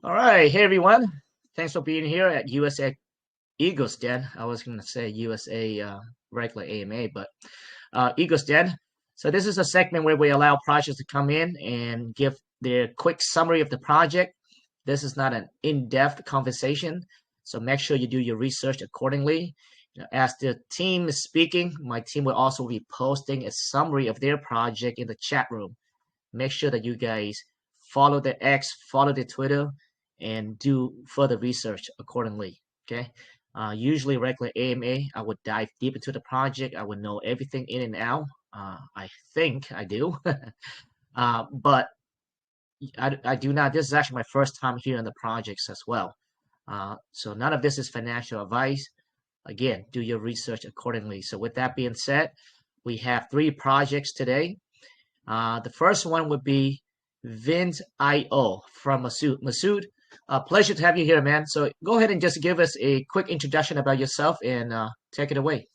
All right, hey everyone. Thanks for being here at USA Eagles Den. I was going to say USA regular AMA, but Eagles Den. So this is a segment where we allow projects to come in and give their quick summary of the project. This is not an in-depth conversation, so make sure you do your research accordingly. As the team is speaking, my team will also be posting a summary of their project in the chat room. Make sure that you guys follow the X, follow the Twitter, and do further research accordingly. Okay. Usually, regular AMA, I would dive deep into the project. I would know everything in and out. I think I do, but I do not. This is actually my first time here on the projects as well. So none of this is financial advice. Again, do your research accordingly. So with that being said, we have three projects today. The first one would be Vint.io from Masood. Masood, pleasure to have you here, man. So go ahead and just give us a quick introduction about yourself and take it away.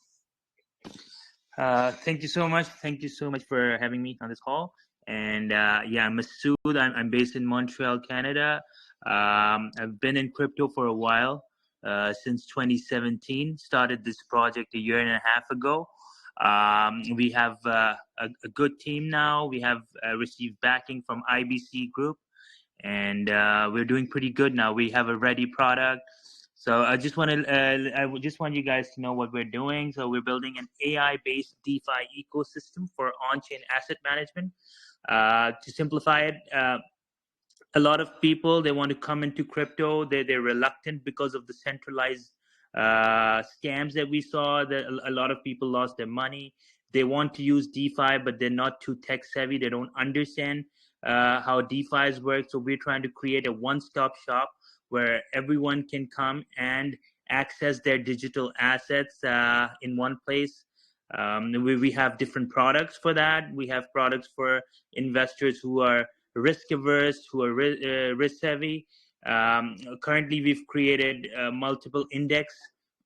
Thank you so much. Thank you so much for having me on this call. And yeah, I'm Masood. I'm based in Montreal, Canada. I've been in crypto for a while, since 2017. Started this project a year and a half ago. We have a good team now. We have received backing from IBC Group, and we're doing pretty good now. We have a ready product. So I just want you guys to know what we're doing. So we're building an AI-based DeFi ecosystem for on-chain asset management. To simplify it, a lot of people, they want to come into crypto. They're reluctant because of the centralized scams that we saw. That a lot of people lost their money. They want to use DeFi, but they're not too tech savvy. They don't understand how DeFi's work. So we're trying to create a one-stop shop where everyone can come and access their digital assets in one place. We have different products for that. We have products for investors who are risk averse, who are risk savvy. Currently, we've created multiple index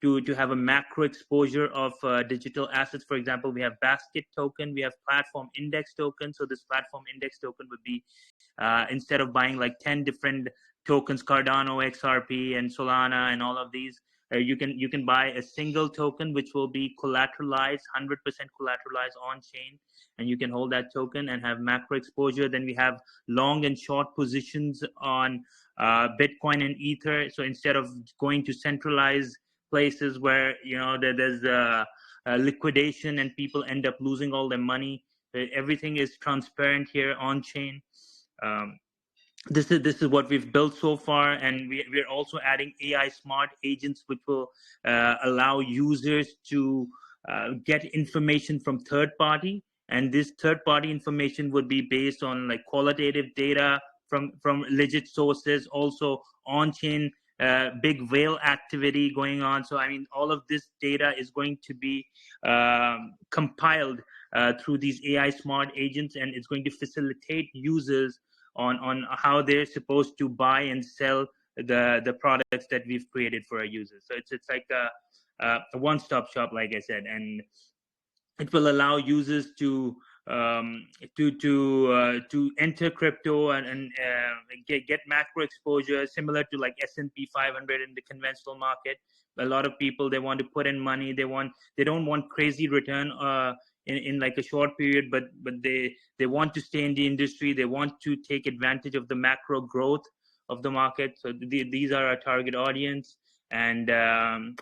to have a macro exposure of digital assets. For example, we have basket token, we have platform index token. So this platform index token would be, instead of buying like 10 different tokens, Cardano, XRP, and Solana, and all of these, you can buy a single token which will be collateralized, 100% collateralized on chain, and you can hold that token and have macro exposure. Then we have long and short positions on Bitcoin and Ether. So instead of going to centralized places where there's liquidation and people end up losing all their money, everything is transparent here on chain. This is what we've built so far, and we're also adding AI smart agents which will allow users to get information from third party, and this third party information would be based on like qualitative data from legit sources, also on chain big whale activity going on. So I mean, all of this data is going to be compiled through these AI smart agents, and it's going to facilitate users on how they're supposed to buy and sell the products that we've created for our users. So it's like a one-stop shop, like I said, and it will allow users to enter crypto and get macro exposure similar to like S&P 500 in the conventional market. A lot of people, they want to put in money. They don't want crazy return in like a short period, but they want to stay in the industry. They want to take advantage of the macro growth of the market. So these are our target audience. And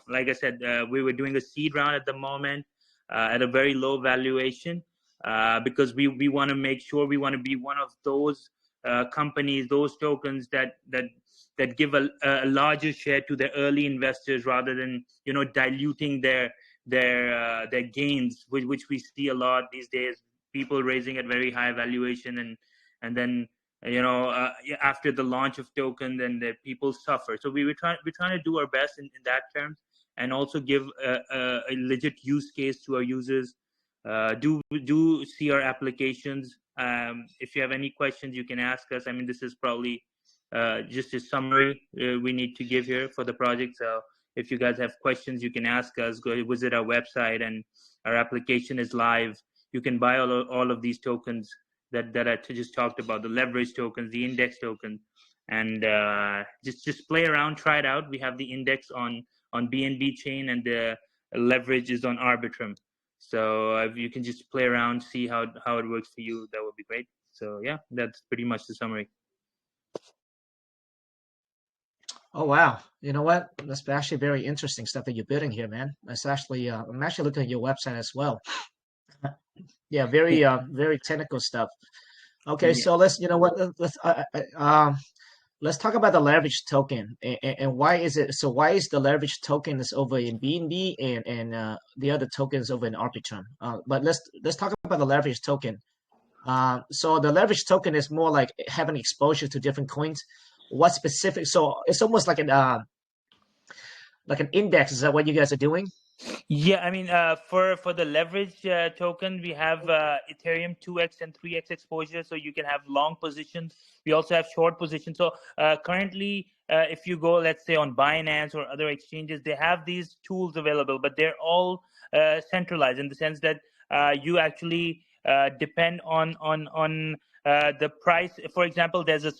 like I said, we were doing a seed round at the moment at a very low valuation because we want to make sure, we want to be one of those companies, those tokens that give a larger share to the early investors rather than diluting their gains, which we see a lot these days. People raising at very high valuation, and then after the launch of token, then the people suffer. So we're trying to do our best in that terms, and also give a legit use case to our users. Do see our applications. If you have any questions, you can ask us. I mean, this is probably just a summary we need to give here for the project. So if you guys have questions, you can ask us. Go visit our website, and our application is live. You can buy all of these tokens that I just talked about, the leverage tokens, the index tokens. and just play around, try it out. We have the index on BNB chain, and the leverage is on Arbitrum. So if you can just play around, see how it works for you, that would be great. So yeah, that's pretty much the summary. Oh wow! You know what? That's actually very interesting stuff that you're building here, man. That's actually I'm actually looking at your website as well. Yeah, very technical stuff. Okay, Yeah. so let's you know what let's talk about the leverage token and why is it so? Why is the leverage token is over in BNB and the other tokens over in Arbitrum? But let's talk about the leverage token. So the leverage token is more like having exposure to different coins. What specific? So it's almost like an index. Is that what you guys are doing? Yeah, I mean, for the leverage token, we have Ethereum 2x and 3x exposure, so you can have long positions. We also have short positions. So currently, if you go, let's say, on Binance or other exchanges, they have these tools available, but they're all centralized in the sense that you actually depend on the price. For example, there's a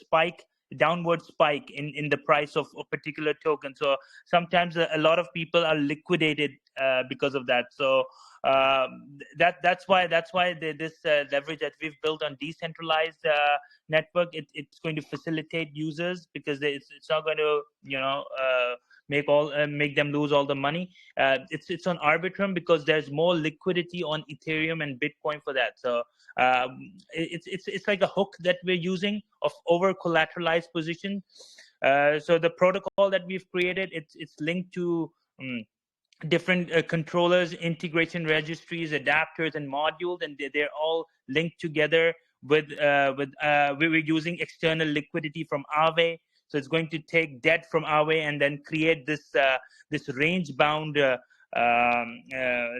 downward spike in the price of a particular token. So sometimes a lot of people are liquidated because of that. So that's why this leverage that we've built on decentralized network, it's going to facilitate users, because it's not going to make them lose all the money. It's on Arbitrum because there's more liquidity on Ethereum and Bitcoin for that. So it's like a hook that we're using of over collateralized position. So the protocol that we've created, it's linked to different controllers, integration registries, adapters, and modules, and they're all linked together we were using external liquidity from Aave. So it's going to take debt from Aave and then create this range bound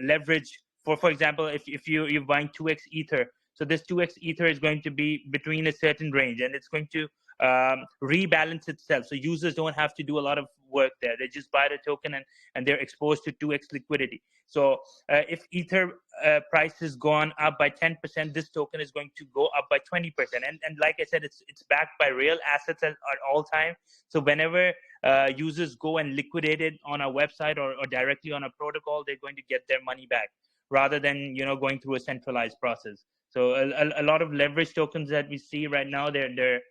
leverage. For example, if you're buying 2x Ether, so this 2x Ether is going to be between a certain range, and it's going to rebalance itself. So users don't have to do a lot of work there. They just buy the token and they're exposed to 2x liquidity. So if Ether price has gone up by 10%, this token is going to go up by 20%. And like I said, it's backed by real assets at all time. So whenever users go and liquidate it on our website or directly on a protocol, they're going to get their money back rather than going through a centralized process. So a lot of leverage tokens that we see right now, they're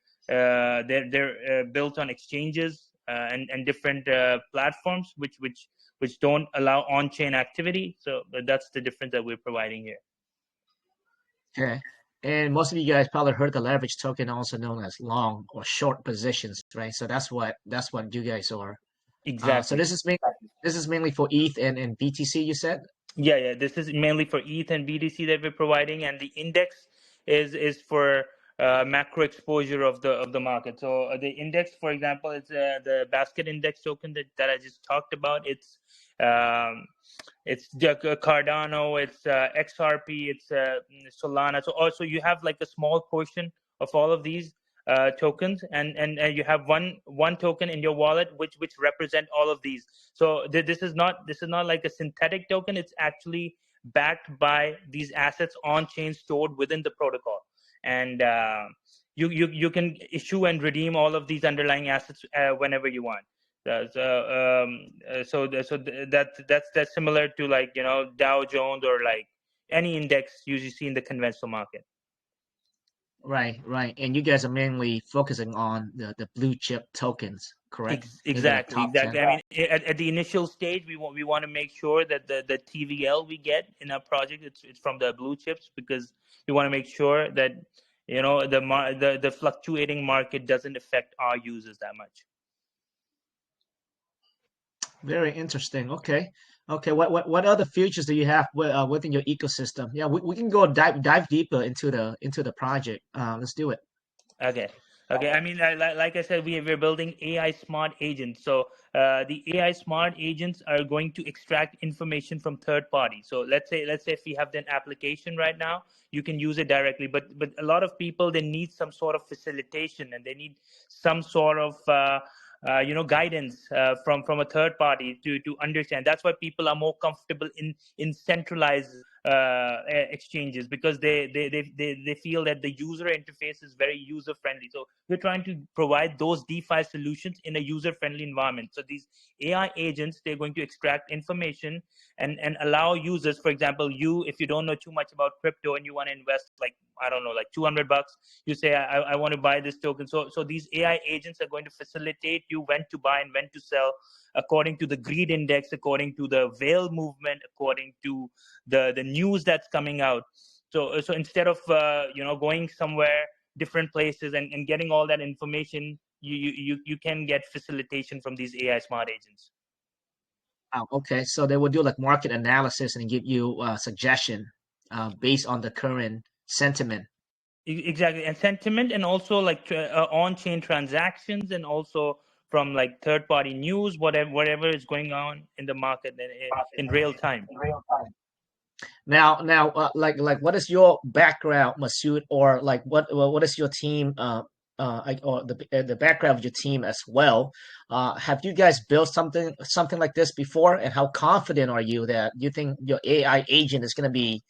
built on exchanges and different platforms which don't allow on-chain activity. So that's the difference that we're providing here. Okay. And most of you guys probably heard the leverage token, also known as long or short positions, right? So that's what you guys are. So Exactly. this is mainly for ETH and BTC, you said? Yeah. This is mainly for ETH and BTC that we're providing, and the index is for macro exposure of the market. So the index, for example, it's the basket index token that I just talked about. It's Cardano, it's XRP, it's Solana. So also you have like a small portion of all of these tokens, and you have one token in your wallet which represent all of these. So this is not like a synthetic token. It's actually backed by these assets on chain, stored within the protocol, and you can issue and redeem all of these underlying assets whenever you want. That's similar to, like, Dow Jones or like any index you see in the conventional market. Right. And you guys are mainly focusing on the blue chip tokens, correct? Maybe like Exactly. top 10. I mean, at the initial stage, we want to make sure that the TVL we get in our project, it's from the blue chips, because we want to make sure that the fluctuating market doesn't affect our users that much. Very interesting. Okay. What other features do you have within your ecosystem? Yeah, we can go dive deeper into the project. Let's do it. Okay. I mean, like I said, we're building AI smart agents. So the AI smart agents are going to extract information from third parties. So let's say if we have an application right now, you can use it directly. But a lot of people, they need some sort of facilitation, and they need some sort of guidance from a third party to understand. That's why people are more comfortable in centralized exchanges, because they feel that the user interface is very user friendly. So we're trying to provide those DeFi solutions in a user friendly environment. So these AI agents, they're going to extract information and allow users, for example, if you don't know too much about crypto and you want to invest, like, I don't know, like $200, you say, I want to buy this token. So these AI agents are going to facilitate you when to buy and when to sell, according to the greed index, according to the whale movement, according to the news that's coming out. So instead of going somewhere, different places, and getting all that information, you can get facilitation from these AI smart agents. Oh, okay, so they will do like market analysis and give you suggestion based on the current sentiment. Exactly, and sentiment, and also like on-chain transactions, and also from like third-party news, whatever is going on in the market in real time. Now, like, what is your background, Masood, or like, what is your team, or the background of your team as well? Have you guys built something like this before, and how confident are you that you think your AI agent is going to be,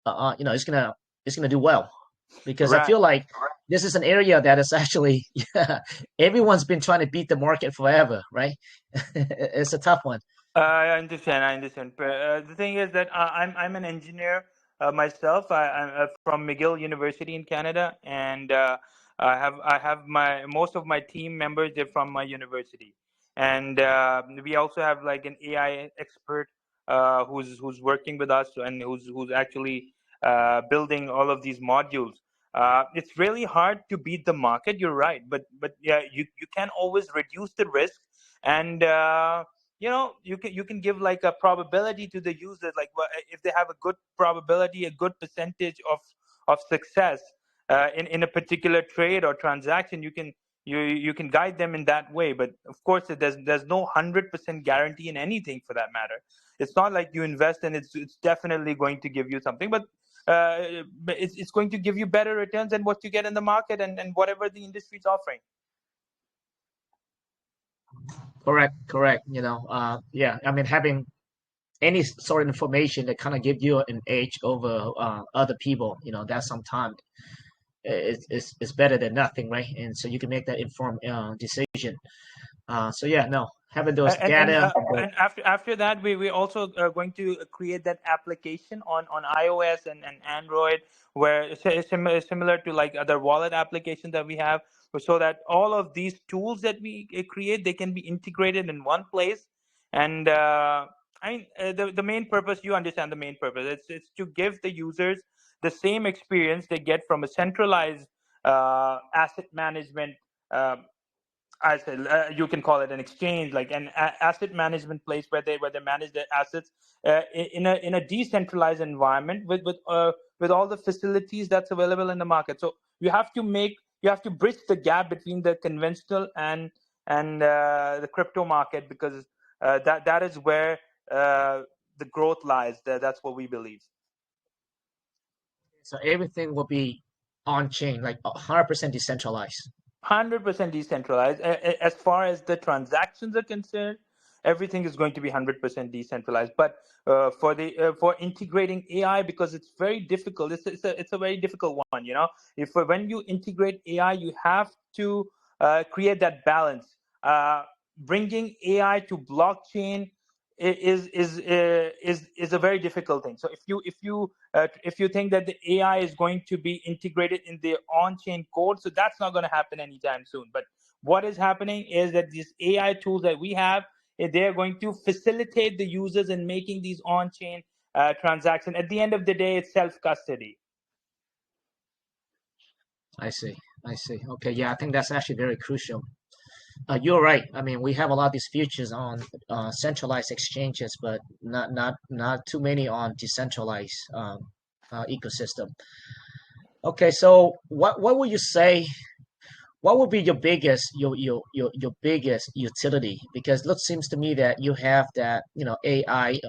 it's gonna do well? Because I Right. feel like this is an area that is actually, yeah, everyone's been trying to beat the market forever, right? It's a tough one. I understand. I understand. The thing is that I'm an engineer myself. I'm from McGill University in Canada, and I have my most of my team members. They're from my university, and we also have like an AI expert who's working with us, and who's actually building all of these modules. It's really hard to beat the market. You're right, but yeah, you can always reduce the risk, and you can give like a probability to the users, like if they have a good probability, a good percentage of success in a particular trade or transaction, you can guide them in that way. But of course, there's no 100% guarantee in anything, for that matter. It's not like you invest and it's definitely going to give you something, but it's going to give you better returns than what you get in the market, and whatever the industry is offering. Correct, correct. Yeah. I mean, having any sort of information that kind of give you an edge over other people, that sometimes is better than nothing, right? And so you can make that informed decision. So yeah, no, having those and and data. uh, and after that, we also are going to create that application on iOS and Android, where it's similar to like other wallet applications that we have, so that all of these tools that we create, they can be integrated in one place. And the main purpose, you understand the main purpose, it's to give the users the same experience they get from a centralized asset management, I said, you can call it an exchange, like an asset management place where they manage their assets in a decentralized environment with all the facilities that's available in the market. So you have to bridge the gap between the conventional and the crypto market, because that is where the growth lies. That's what we believe. So everything will be on chain, like 100% decentralized. 100% decentralized. As far as the transactions are concerned, everything is going to be 100% decentralized. But for integrating AI, because it's very difficult, it's a very difficult one. If when you integrate AI, you have to create that balance. Bringing AI to blockchain is a very difficult thing. So if you think that the AI is going to be integrated in the on-chain code, so that's not going to happen anytime soon. But what is happening is that these AI tools that we have, they're going to facilitate the users in making these on-chain transactions. At the end of the day, it's self-custody. I see. I see. Okay. Yeah, I think that's actually very crucial. You're right. I mean, we have a lot of these features on centralized exchanges, but not too many on decentralized ecosystem. Okay, so what would you say? What would be your biggest utility? Because it seems to me that you have that AI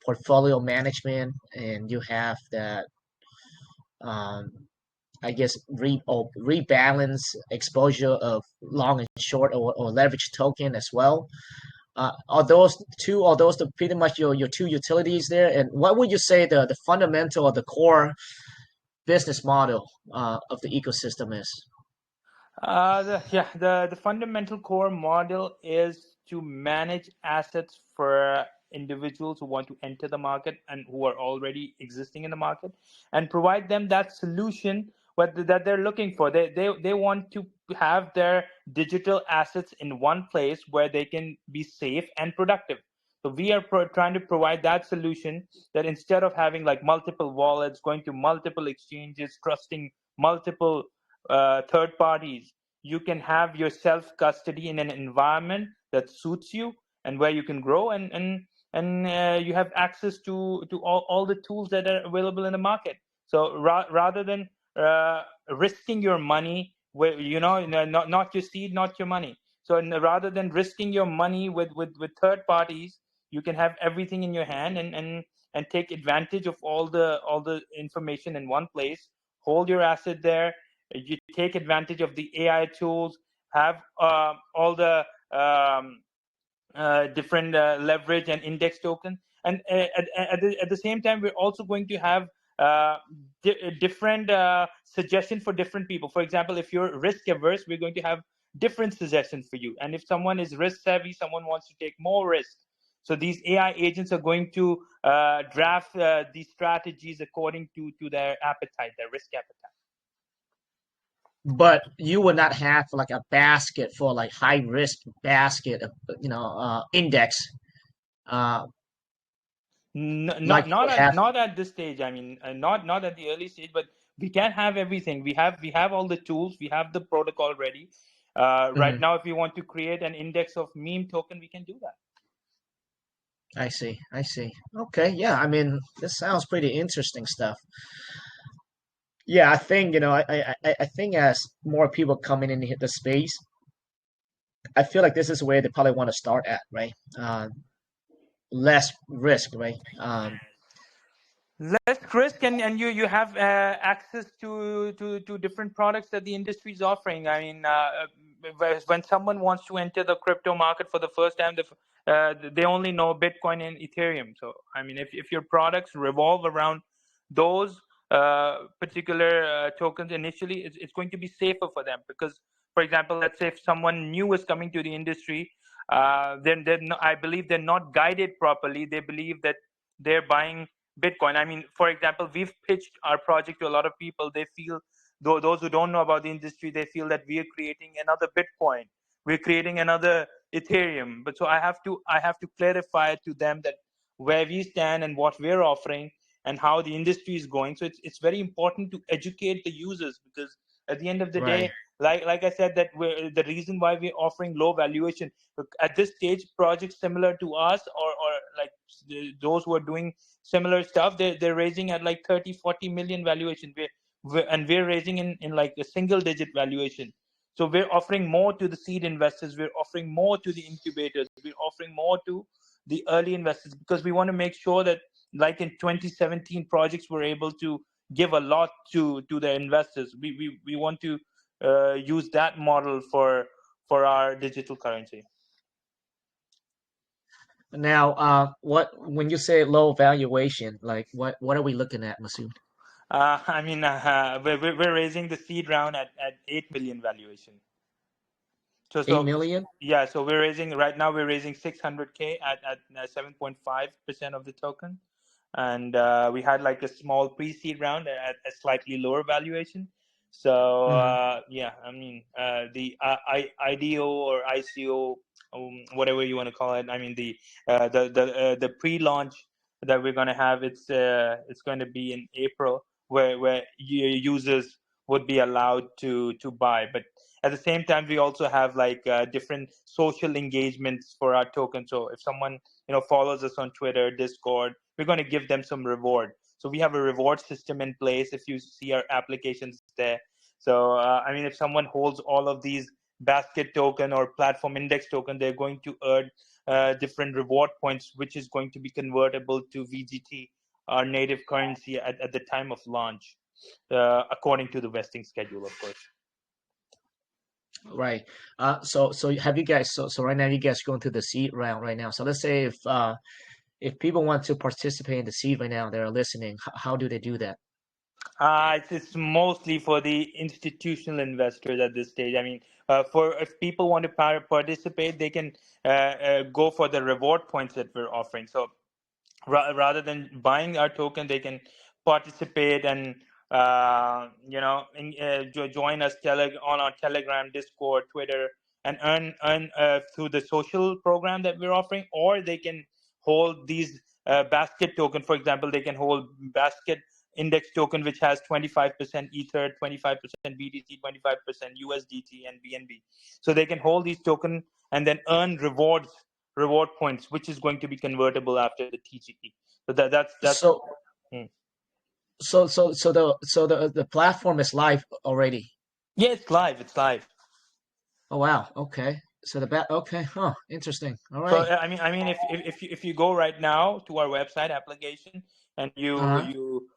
portfolio management, and you have that um, I guess rebalance exposure of long and short, or leverage token as well. Are those the pretty much your two utilities there? And what would you say the fundamental or the core business model of the ecosystem is? The fundamental core model is to manage assets for individuals who want to enter the market and who are already existing in the market, and provide them that solution that they're looking for. They want to have their digital assets in one place where they can be safe and productive. So we are trying to provide that solution, that instead of having like multiple wallets, going to multiple exchanges, trusting multiple third parties, you can have your self custody in an environment that suits you and where you can grow, and you have access to all the tools that are available in the market. So rather than risking your money, where not your seed, not your money. So rather than risking your money with third parties, you can have everything in your hand, and take advantage of all the information in one place. Hold your asset there. You take advantage of the AI tools. Have all the different leverage and index token, and at the same time, we're also going to have different suggestions for different people. For example, if you're risk averse, we're going to have different suggestions for you, and if someone is risk savvy, someone wants to take more risk, so these AI agents are going to draft these strategies according to their appetite, their risk appetite. But you would not have like a basket for like high risk basket of index uh, like Not you would have. not at this stage. I mean, not at the early stage, but we can have everything. We have all the tools. We have the protocol ready. Right Mhm. now, if we want to create an index of meme token, we can do that. I see. I see. Okay. Yeah. I mean, this sounds pretty interesting stuff. Yeah. I think I think as more people coming in the space, I feel like this is where they probably want to start at, right? Less risk, right? Less risk, and you have access to different products that the industry is offering. I mean, when someone wants to enter the crypto market for the first time, they only know Bitcoin and Ethereum. So I mean, if your products revolve around those particular tokens initially, it's going to be safer for them, because, for example, let's say if someone new is coming to the industry, then I believe they're not guided properly. They believe that they're buying Bitcoin. I mean, for example, we've pitched our project to a lot of people. They feel, though those who don't know about the industry, they feel that we are creating another Bitcoin. We're creating another Ethereum. But so I have to clarify to them that where we stand and what we're offering and how the industry is going. So it's very important to educate the users, because at the end of the Right. day, like I said, that the reason why we're offering low valuation, look, at this stage, projects similar to us, or like those who are doing similar stuff, they're raising at like 30-40 million valuation. We're raising in like a single digit valuation. So we're offering more to the seed investors, we're offering more to the incubators, we're offering more to the early investors, because we want to make sure that, like in 2017, projects were able to give a lot to their investors. We want to use that model for our digital currency. Now, what when you say low valuation, like what are we looking at, Masood? I mean, we're raising the seed round at 8 million valuation. So, Eight so million? yeah, so we're raising right now. We're raising 600K at 7.5% of the token, and we had like a small pre-seed round at a slightly lower valuation. So Mm-hmm. yeah, I mean, the IDO or ICO, whatever you want to call it. I mean, the pre-launch that we're going to have, it's going to be in April, where users would be allowed to buy. But at the same time, we also have like different social engagements for our token. So if someone follows us on Twitter, Discord, we're going to give them some reward. So we have a reward system in place. If you see our applications there, so I mean, if someone holds all of these basket token or platform index token, they're going to earn different reward points, which is going to be convertible to VGT, our native currency, at the time of launch, according to the vesting schedule, of course. Right. So have you guys, so right now you guys going through the seed round right now. So let's say if people want to participate in the seed right now, they're listening, how do they do that? It's mostly for the institutional investors at this stage. I mean, for if people want to participate, they can go for the reward points that we're offering. So rather than buying our token, they can participate and join us on our Telegram, Discord, Twitter, and earn through the social program that we're offering, or they can hold these basket token. For example, they can hold basket index token which has 25% ether, 25% btc, 25% usdt and bnb. So they can hold these token and then earn reward points, which is going to be convertible after the TGP. So that's So hmm. the platform is live already. Yeah, it's live. It's live. Oh wow. Okay. So the bat. Okay. Huh. Interesting. All So right. I mean, if you go right now to our website application and Uh-huh. you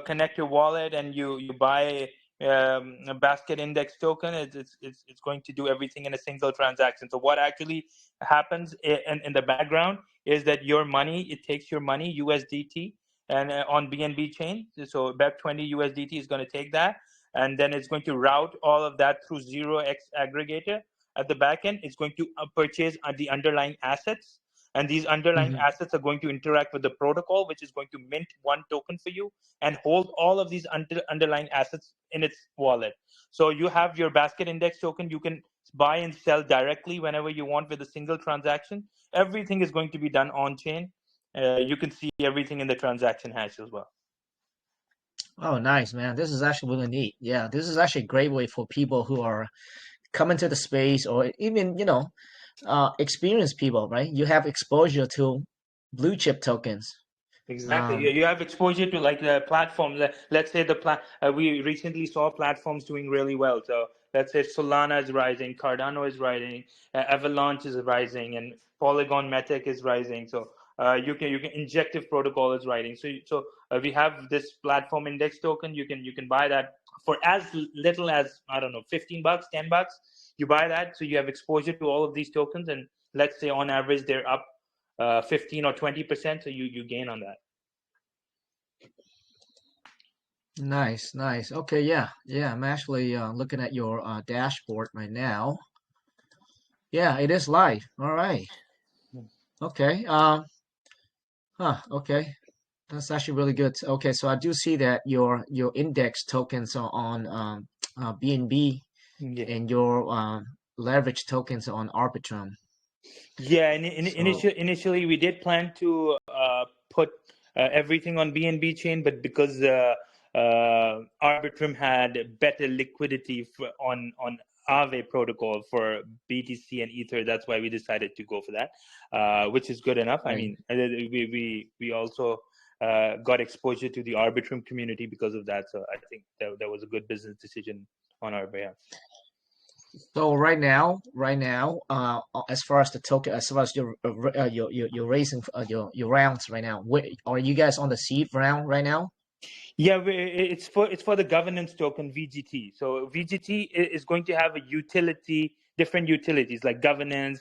connect your wallet and you buy a basket index token, it's going to do everything in a single transaction. So what actually happens in the background is that your money, it takes your money USDT and on BNB chain. So BEP20 USDT is going to take that, and then it's going to route all of that through 0x aggregator at the back end. It's going to purchase the underlying assets, and these underlying Hmm. assets are going to interact with the protocol, which is going to mint one token for you and hold all of these underlying assets in its wallet. So you have your basket index token. You can buy and sell directly whenever you want with a single transaction. Everything is going to be done on chain. You can see everything in the transaction hash as well. Oh, nice, man. This is actually really neat. Yeah, this is actually a great way for people who are coming to the space or even, experienced people, right? You have exposure to blue chip tokens. Exactly. You Um, you have exposure to like the platforms. Let's say we recently saw platforms doing really well. So let's say Solana is rising, Cardano is rising, Avalanche is rising, and Polygon Matic is rising. So you can Injective Protocol is rising. So we have this platform index token. You can buy that for as little as, I don't know, $15, $10. You buy that, so you have exposure to all of these tokens, and let's say on average they're up 15 or 20%. So you gain on that. nice, nice. Okay, yeah, yeah. I'm actually looking at your dashboard right now. Yeah, it is live. All right. Okay. Okay. That's actually really good. Okay, so I do see that your index tokens are on BNB Yeah. and your leverage tokens are on Arbitrum. Yeah, and So, initially we did plan to put everything on BNB chain, but because Arbitrum had better liquidity on Aave protocol for BTC and Ether, that's why we decided to go for that, which is good enough. I right. mean, we also got exposure to the Arbitrum community because of that, so I think that was a good business decision on our behalf. So right now, as far as the token, as far as your raising your rounds right now, are you guys on the seed round right now? Yeah, it's for the governance token VGT. So VGT is going to have a utility, different utilities like governance,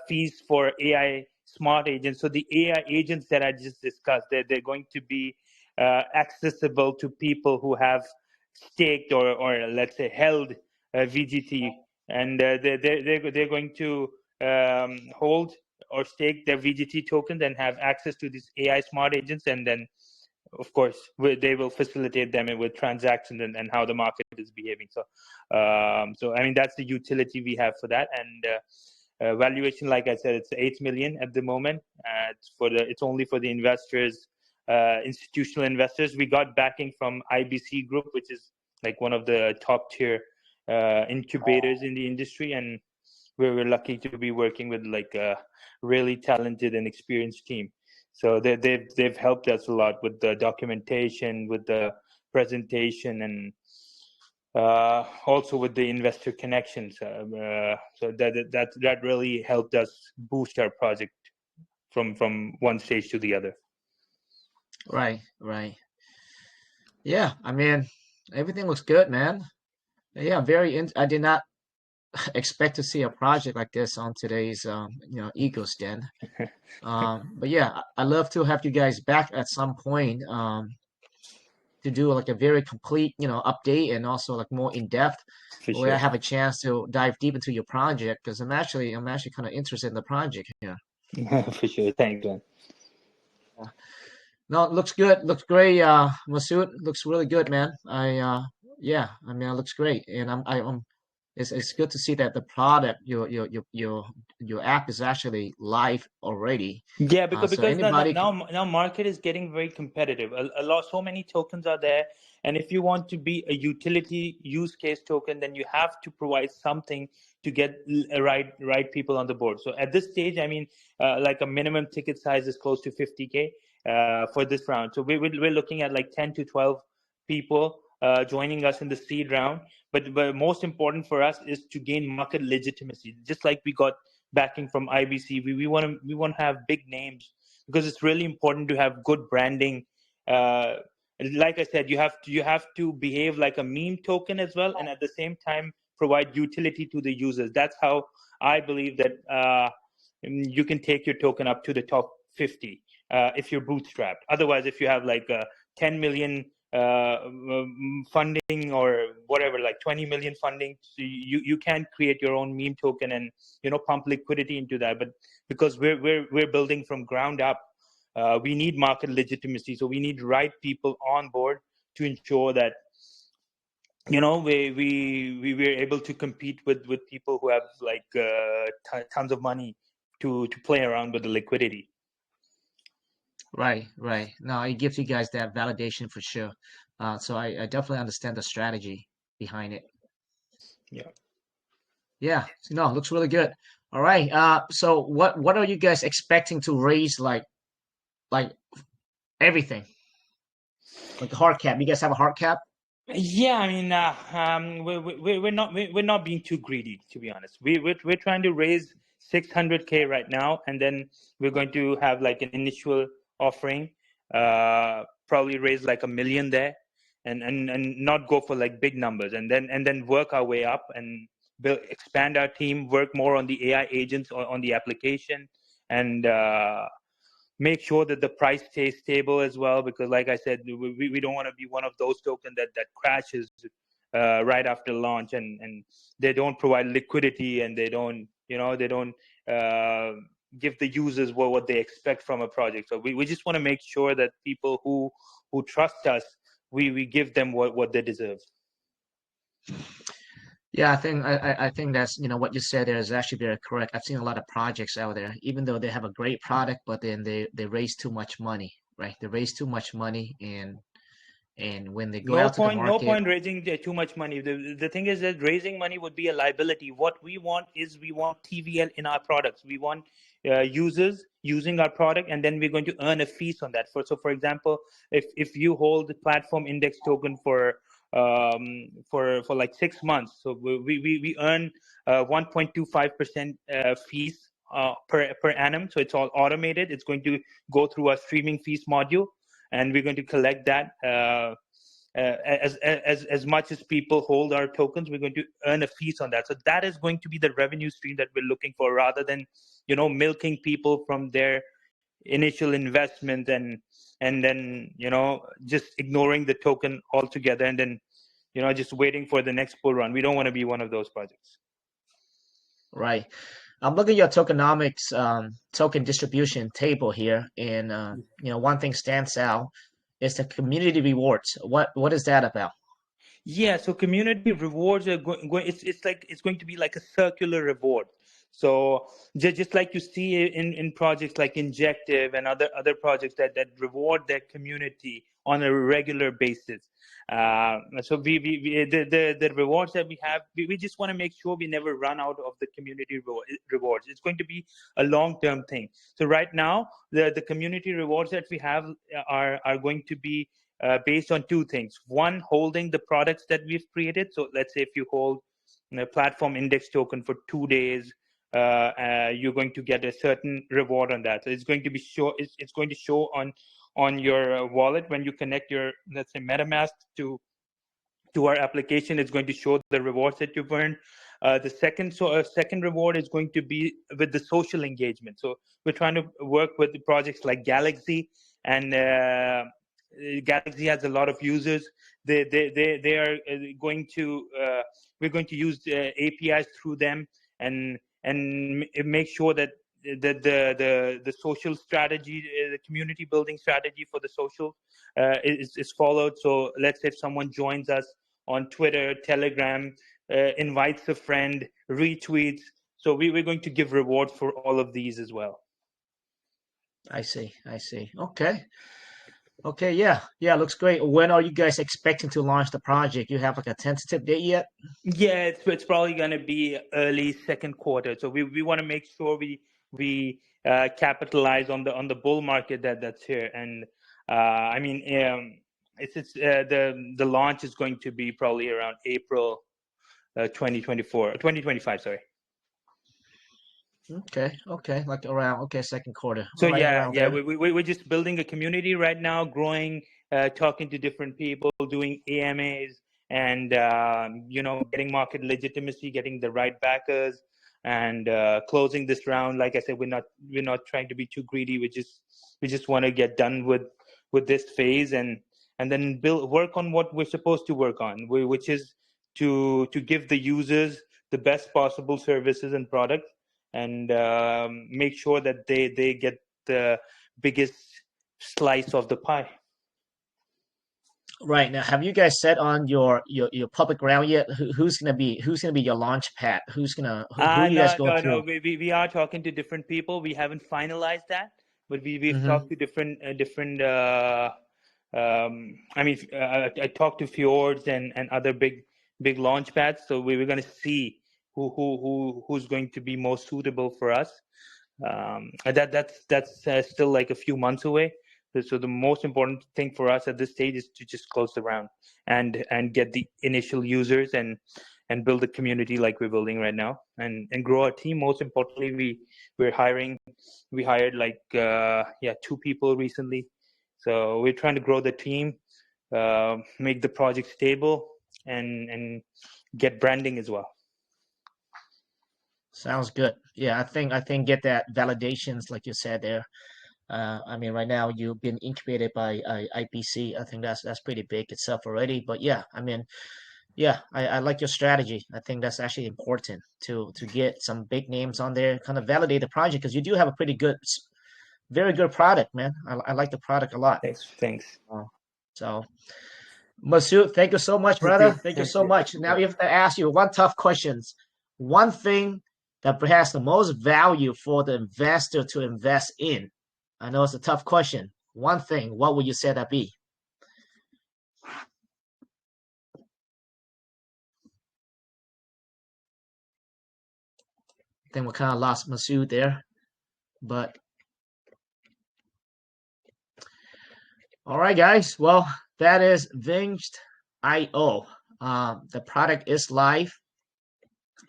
fees for AI smart agents. So the AI agents that I just discussed, they're going to be accessible to people who have staked or let's say held VGT, and they're going to hold or stake their VGT tokens and have access to these AI smart agents, and then of course they will facilitate them with transactions and how the market is behaving. So I mean, that's the utility we have for that. And valuation, like I said, it's 8 million at the moment. It's only for the investors, institutional investors. We got backing from IBC Group, which is like one of the top tier incubators in the industry, and we're lucky to be working with like a really talented and experienced team. So they've helped us a lot with the documentation, with the presentation, and also with the investor connections. So that really helped us boost our project from one stage to the other. Right, right. Yeah, I mean, everything looks good, man. Yeah, very. I did not. expect to see a project like this on today's Ego Stand. But yeah, I love to have you guys back at some point to do like a very complete update and also like more in depth For where I sure. have a chance to dive deep into your project because I'm actually kind of interested in the project here. For sure. Thanks, man. Yeah. No, it looks good. Looks great, Masood. Looks really good, man. Yeah, I mean, it looks great, and I'm. It's good to see that the product, your app is actually live already. Yeah, So because anybody can, now market is getting very competitive. A lot, so many tokens are there, and if you want to be a utility use case token, then you have to provide something to get right people on the board. So at this stage, I mean, like a minimum ticket size is close to 50K for this round. So we're looking at like 10 to 12 people joining us in the seed round. But most important for us is to gain market legitimacy, just like we got backing from IBC. We want to have big names because it's really important to have good branding. Uh, like I said, you have to behave like a meme token as well, and at the same time provide utility to the users. That's how I believe that you can take your token up to the top 50 if you're bootstrapped. Otherwise, if you have like 10 million funding or whatever, like 20 million funding, so you can create your own meme token and pump liquidity into that. But because we're building from ground up, we need market legitimacy. So we need right people on board to ensure that we're able to compete with people who have like tons of money to play around with the liquidity. right, right. No, it gives you guys that validation for sure. So I definitely understand the strategy behind it. Yeah. Yeah, no, looks really good. All right. So what are you guys expecting to raise like everything like a hard cap? You guys have a hard cap? Yeah, I mean, we're not being too greedy, to be honest. We're trying to raise 600K right now, and then we're going to have like an initial offering, probably raise like 1 million there, and not go for like big numbers, and then work our way up and expand our team, work more on the AI agents on the application, and make sure that the price stays stable as well, because like I said, we don't want to be one of those tokens that crashes right after launch, and they don't provide liquidity, and they don't uh, give the users what they expect from a project. So we just want to make sure that people who trust us, we give them what they deserve. Yeah, I think that's what you said there is actually very correct. I've seen a lot of projects out there, even though they have a great product, but then they raise too much money, right? They raise too much money, and when they go No out to the point, no market, point raising too much money. The thing is that raising money would be a liability. What we want is we want TVL in our products. We want users using our product, and then we're going to earn a fees on that. For example, if you hold the platform index token for like 6 months, so we earn 1.25% fees per annum. So it's all automated. It's going to go through our streaming fees module, and we're going to collect that. As much as people hold our tokens, we're going to earn a fees on that. So that is going to be the revenue stream that we're looking for, rather than milking people from their initial investment, and then just ignoring the token altogether, and then just waiting for the next bull run. We don't want to be one of those projects. right? I'm looking at your tokenomics token distribution table here, and one thing stands out is the community rewards. What is that about? Yeah, so community rewards are going. It's going to be like a circular reward. So just like you see in projects like Injective and other projects that reward their community on a regular basis. So we the rewards that we have, we just want to make sure we never run out of the community rewards. It's going to be a long-term thing. So right now, the community rewards that we have are going to be based on two things. One, holding the products that we've created. So let's say if you hold a platform index token for 2 days, you're going to get a certain reward on that. So it's going to be it's going to show on your wallet when you connect your, let's say, MetaMask to our application. It's going to show the rewards that you've earned. The second reward is going to be with the social engagement. So we're trying to work with the projects like Galaxy, and Galaxy has a lot of users. They are going to we're going to use APIs through them, and make sure that the social strategy, the community building strategy for the social is followed. So let's say if someone joins us on Twitter, Telegram, invites a friend, retweets. So we're going to give rewards for all of these as well. I see. Okay, yeah, looks great. When are you guys expecting to launch the project? You have like a tentative date yet? Yeah, it's probably going to be early second quarter. So we want to make sure we capitalize on the bull market that's here. And I mean, it's the launch is going to be probably around April 2025. Sorry. Okay, like around second quarter. So Right yeah, around there. we're just building a community right now, growing, talking to different people, doing AMAs, and getting market legitimacy, getting the right backers, and closing this round. Like I said, we're not trying to be too greedy. We just want to get done with this phase, and then work on what we're supposed to work on, which is to give the users the best possible services and products, and make sure that they get the biggest slice of the pie. Right now, have you guys set on your public round yet? Who's gonna be your launch pad? Who you guys going No. to? We are talking to different people. We haven't finalized that, but we've Mm-hmm. talked to different. I mean, I talked to Fjords and other big launch pads. So we were going to see who's going to be most suitable for us. That's still like a few months away. So the most important thing for us at this stage is to just close the round and get the initial users and build a community like we're building right now, and grow our team. Most importantly, we hired like 2 people recently. So we're trying to grow the team, make the project stable, and get branding as well. Sounds good. Yeah, I think get that validations like you said there. I mean, right now you've been incubated by IPC. I think that's pretty big itself already. But yeah, I mean, yeah, I like your strategy. I think that's actually important to get some big names on there, kind of validate the project because you do have a very good product, man. I like the product a lot. Thanks. So, Masood, thank you so much, Thank you. brother. Thank you so much. Now, if I ask you one tough questions, one thing that perhaps the most value for the investor to invest in. I know it's a tough question. One thing, what would you say that be? I think we kind of lost Masood there, but all right, guys. Well, that is Vinged.io. The product is live,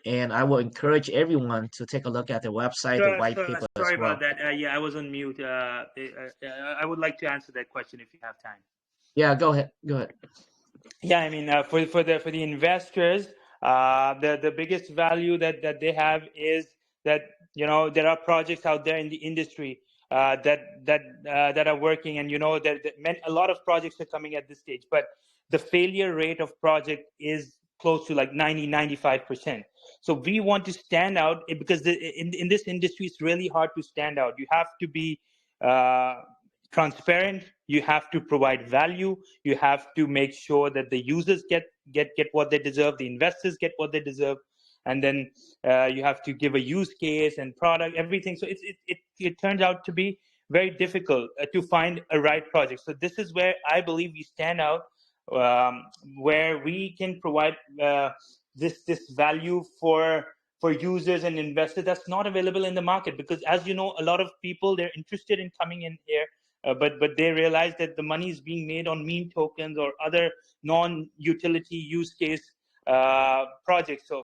and I will encourage everyone to take a look at the website, the white paper as Sorry well. about that. Yeah, I was on mute. I would like to answer that question if you have time. Yeah, go ahead. Go ahead. Yeah, I mean, for the investors, the biggest value that they have is that there are projects out there in the industry that are working, and a lot of projects are coming at this stage, but the failure rate of project is close to like 95%. So we want to stand out because in this industry it's really hard to stand out. You have to be transparent. You have to provide value. You have to make sure that the users get what they deserve, the investors get what they deserve, and then you have to give a use case and product, everything. So it turns out to be very difficult to find a right project. So this is where I believe we stand out, where we can provide this value for users and investors that's not available in the market. Because as you know, a lot of people, they're interested in coming in here, but they realize that the money is being made on meme tokens or other non-utility use case projects. So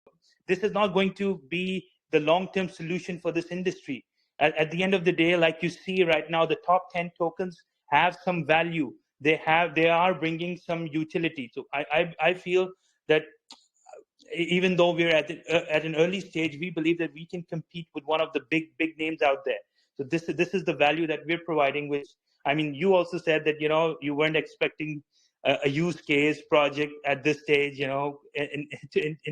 this is not going to be the long-term solution for this industry. At the end of the day, like you see right now, the top 10 tokens have some value. They are bringing some utility. So I feel that even though we're at an early stage, we believe that we can compete with one of the big names out there. So this is the value that we're providing. Which, I mean, you also said that you weren't expecting a use case project at this stage, in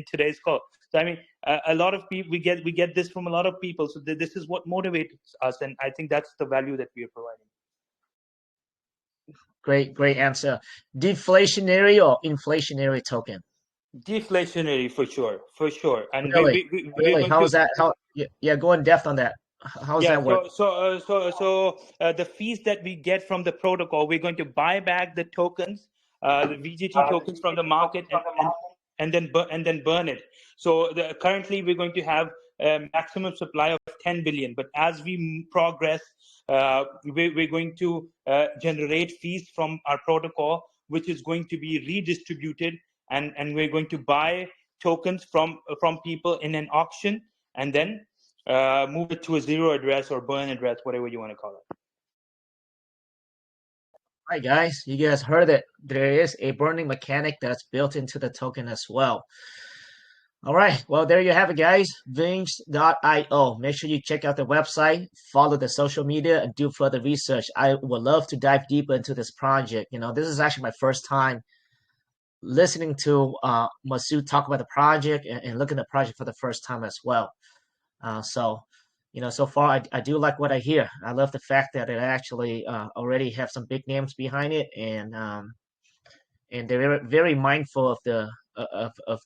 today's call. So I mean, a lot of people, we get this from a lot of people. So this is what motivates us, and I think that's the value that we are providing. Great answer. Deflationary or inflationary token? Deflationary for sure. And Really? we're Really? going How to. is that? Yeah, go in depth on that. How does Yeah, that work? the fees that we get from the protocol, we're going to buy back the tokens, the VGT tokens from the market, and then burn it. So currently we're going to have a maximum supply of 10 billion. But as we progress, we're going to generate fees from our protocol, which is going to be redistributed, and we're going to buy tokens from people in an auction, and then move it to a zero address or burn address, whatever you want to call it. All right, guys, you guys heard it. There is a burning mechanic that's built into the token as well. All right, well, there you have it, guys. Vinx.io. Make sure you check out the website, follow the social media, and do further research. I would love to dive deeper into this project. This is actually my first time listening to Masood talk about the project and looking at the project for the first time as well. So so far I do like what I hear. I love the fact that it actually already have some big names behind it, and they're very mindful of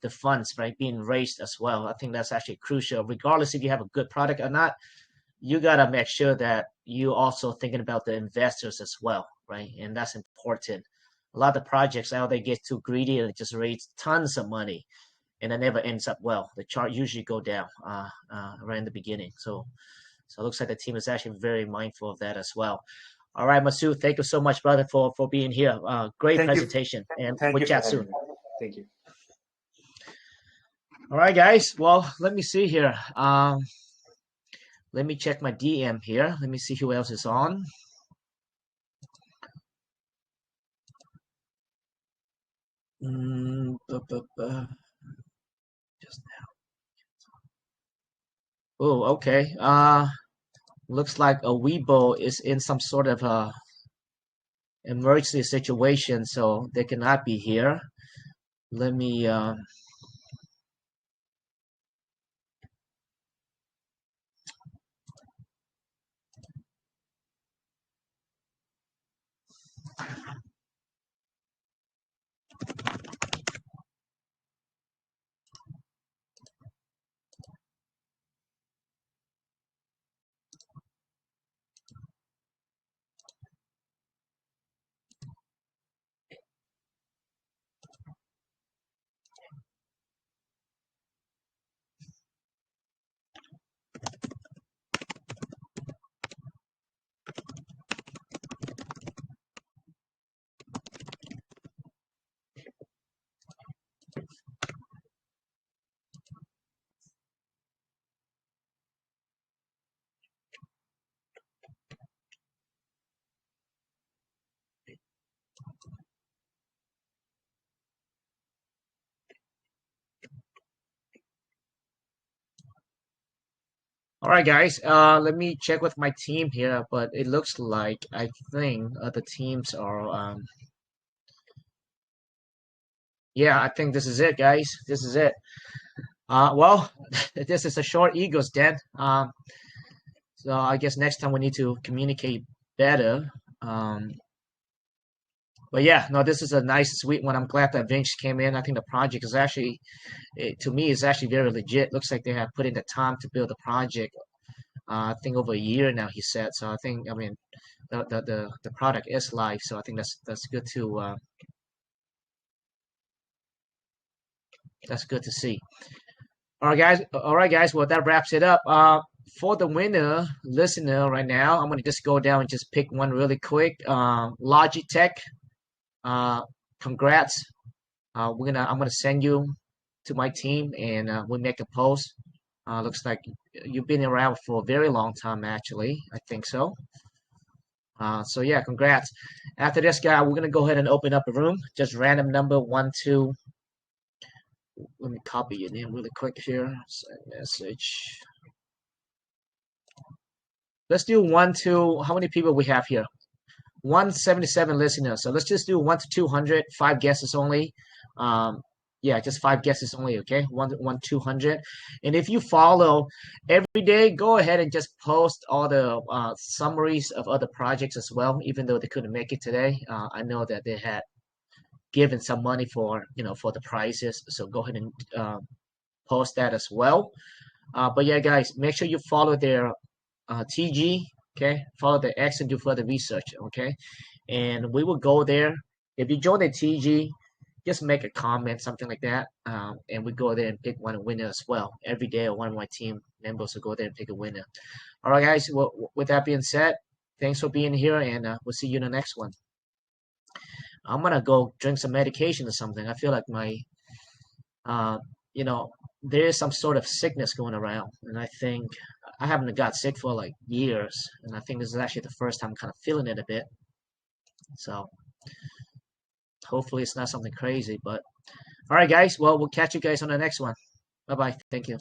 the funds, right, being raised as well. I think that's actually crucial. Regardless if you have a good product or not, you gotta make sure that you also thinking about the investors as well, right? And that's important. A lot of the projects now they get too greedy and just raise tons of money, and it never ends up well. The chart usually go down right in the beginning. So it looks like the team is actually very mindful of that as well. All right, Masood, thank you so much, brother, for being here. Great Thank you. presentation, and Thank we'll you for chat having soon. me. Thank you. All right, guys. Well, let me see here. Let me check my DM here. Let me see who else is on. Just now. Oh, okay. Looks like a Weibo is in some sort of a emergency situation, so they cannot be here. Let me. All right, guys. Let me check with my team here, but it looks like I think the teams are. Yeah, I think this is it, guys. This is it. Well, this is a short egos, Den. So I guess next time we need to communicate better. But yeah, no, this is a nice, sweet one. I'm glad that Vince came in. I think the project is actually, to me, is actually very legit. Looks like they have put in the time to build the project. I think over a year now, he said. So I think, I mean, the product is live. So I think that's good to see. All right, guys. Well, that wraps it up. For the winner listener right now, I'm gonna just go down and just pick one really quick. Logitech. Congrats. I'm gonna send you to my team, and we'll make a post. Looks like you've been around for a very long time, actually. I think so. So yeah, congrats. After this guy, we're gonna go ahead and open up a room. Just random number 1, 2, let me copy your name really quick here. Send message. Let's do 1 to, how many people we have here? 177 listeners. So let's just do 1 to 200, 5 guesses only. Yeah, just 5 guesses only, okay? 1 to 200. And if you follow every day, go ahead and just post all the summaries of other projects as well, even though they couldn't make it today. I know that they had given some money for, for the prizes. So go ahead and post that as well. But yeah, guys, make sure you follow their TG, okay? Follow the X and do further research, okay? And we will go there. If you join the TG, just make a comment, something like that, and we go there and pick one winner as well. Every day, one of my team members will go there and pick a winner. All right, guys. Well, with that being said, thanks for being here, and we'll see you in the next one. I'm gonna go drink some medication or something. I feel like my, uh, you know, there is some sort of sickness going around, and I think I haven't got sick for like years, and I think this is actually the first time I'm kind of feeling it a bit. So hopefully it's not something crazy, but all right, guys. Well, we'll catch you guys on the next one. Bye bye. Thank you.